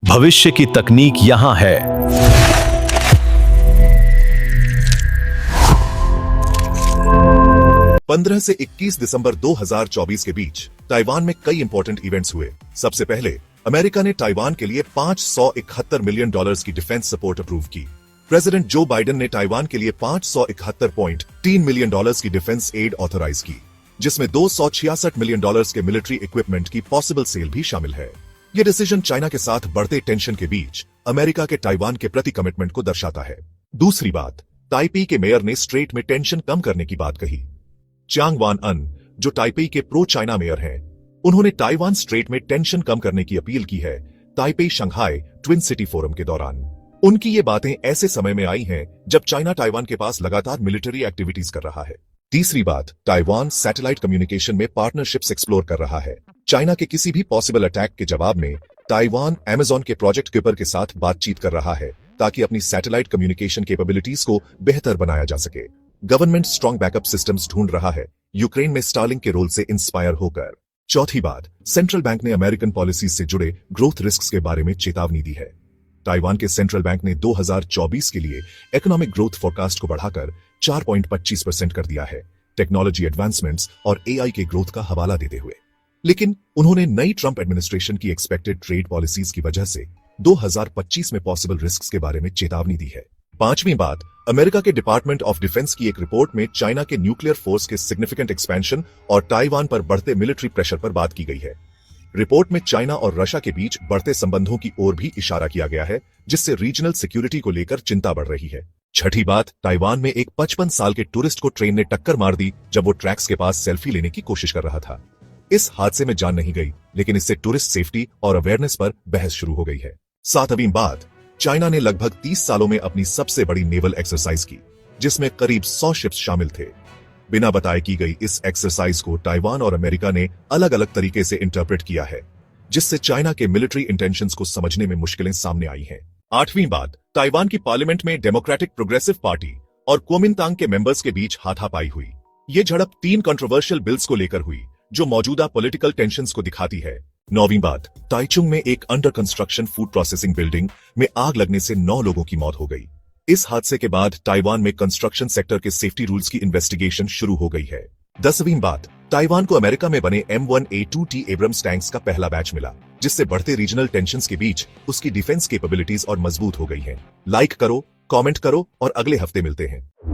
भविष्य की तकनीक यहां है। 15 से 21 दिसंबर 2024 के बीच ताइवान में कई इंपॉर्टेंट इवेंट्स हुए। सबसे पहले अमेरिका ने ताइवान के लिए $571 मिलियन की डिफेंस सपोर्ट अप्रूव की। प्रेसिडेंट जो बाइडेन ने ताइवान के लिए $571.3 मिलियन की डिफेंस एड ऑथराइज की, जिसमें $266 मिलियन के मिलिट्री इक्विपमेंट की पॉसिबल सेल भी शामिल है। यह डिसीजन चाइना के साथ बढ़ते टेंशन के बीच अमेरिका के ताइवान के प्रति कमिटमेंट को दर्शाता है। दूसरी बात, ताइपी के मेयर ने स्ट्रेट में टेंशन कम करने की बात कही। चांग वान अन, जो ताइपी के प्रो चाइना मेयर हैं, उन्होंने ताइवान स्ट्रेट में टेंशन कम करने की अपील की है Taipei Shanghai twin city forum के दौरान। उनकी ये बातें ऐसे समय में आई हैं जब चाइना ताइवान के पास लगातार मिलिट्री एक्टिविटीज कर रहा है। तीसरी बात, ताइवान सैटेलाइट कम्युनिकेशन में पार्टनरशिप्स एक्सप्लोर कर रहा है। चाइना के किसी भी पॉसिबल अटैक के जवाब में ताइवान अमेज़न के प्रोजेक्ट क्यूपर के साथ बातचीत कर रहा है ताकि अपनी सैटेलाइट कम्युनिकेशन कैपेबिलिटीज को बेहतर बनाया जा सके। गवर्नमेंट स्ट्रॉन्ग बैकअप सिस्टम्स ढूंढ रहा है यूक्रेन में स्टारलिंक के रोल से इंस्पायर होकर। चौथी बात, सेंट्रल बैंक ने अमेरिकन पॉलिसीज से जुड़े ग्रोथ रिस्क्स के बारे में चेतावनी दी है। ताइवान के सेंट्रल बैंक ने 2024 के लिए इकोनॉमिक ग्रोथ फोरकास्ट को बढ़ाकर 4.25% कर दिया है, टेक्नोलॉजी एडवांसमेंट्स और एआई के ग्रोथ का हवाला देते हुए। लेकिन उन्होंने नई ट्रंप एडमिनिस्ट्रेशन की एक्सपेक्टेड ट्रेड पॉलिसीज की वजह से 2025 में पॉसिबल रिस्क्स के बारे में चेतावनी दी है। पांचवी बात, अमेरिका के डिपार्टमेंट ऑफ डिफेंस की एक रिपोर्ट में चाइना के न्यूक्लियर फोर्स के सिग्निफिकेंट एक्सपेंशन और ताइवान पर बढ़ते मिलिट्री प्रेशर पर बात की गई है। रिपोर्ट में चाइना और रशिया के बीच बढ़ते संबंधों की ओर भी इशारा किया गया है, जिससे रीजनल सिक्योरिटी को लेकर चिंता बढ़ रही है। छठी बात, ताइवान में एक 55 साल के टूरिस्ट को ट्रेन ने टक्कर मार दी जब वो ट्रैक्स के पास सेल्फी लेने की कोशिश कर रहा था। इस हादसे में जान नहीं गई, लेकिन इससे टूरिस्ट सेफ्टी और अवेयरनेस पर बहस शुरू हो गई है। सातवीं बात, चाइना ने लगभग 30 सालों में अपनी सबसे बड़ी नेवल एक्सरसाइज की, जिसमें करीब 100 शिप्स शामिल थे। बिना बताए की गई इस एक्सरसाइज को ताइवान और अमेरिका ने अलग अलग तरीके से इंटरप्रेट किया है, जिससे चाइना के मिलिट्री इंटेंशंस को समझने में मुश्किलें सामने आई हैं। आठवीं बात, ताइवान की पार्लियामेंट में डेमोक्रेटिक प्रोग्रेसिव पार्टी और कुओमिंतांग के मेंबर्स के बीच हाथापाई हुई। ये झड़प 3 कंट्रोवर्शियल बिल्स को लेकर हुई, जो मौजूदा पॉलिटिकल टेंशंस को दिखाती है। नौवीं बात, ताइचुंग में एक under construction food processing building में आग लगने से 9 लोगों की मौत हो गई। इस हादसे के बाद ताइवान में कंस्ट्रक्शन सेक्टर के सेफ्टी रूल्स की इन्वेस्टिगेशन शुरू हो गई है। 10वीं बात, ताइवान को अमेरिका में बने M1A2T एब्रम्स टैंक्स का पहला बैच मिला, जिससे बढ़ते रीजनल टेंशंस के बीच उसकी डिफेंस कैपेबिलिटीज और मजबूत हो गई हैं। लाइक करो, कमेंट करो और अगले हफ्ते मिलते हैं।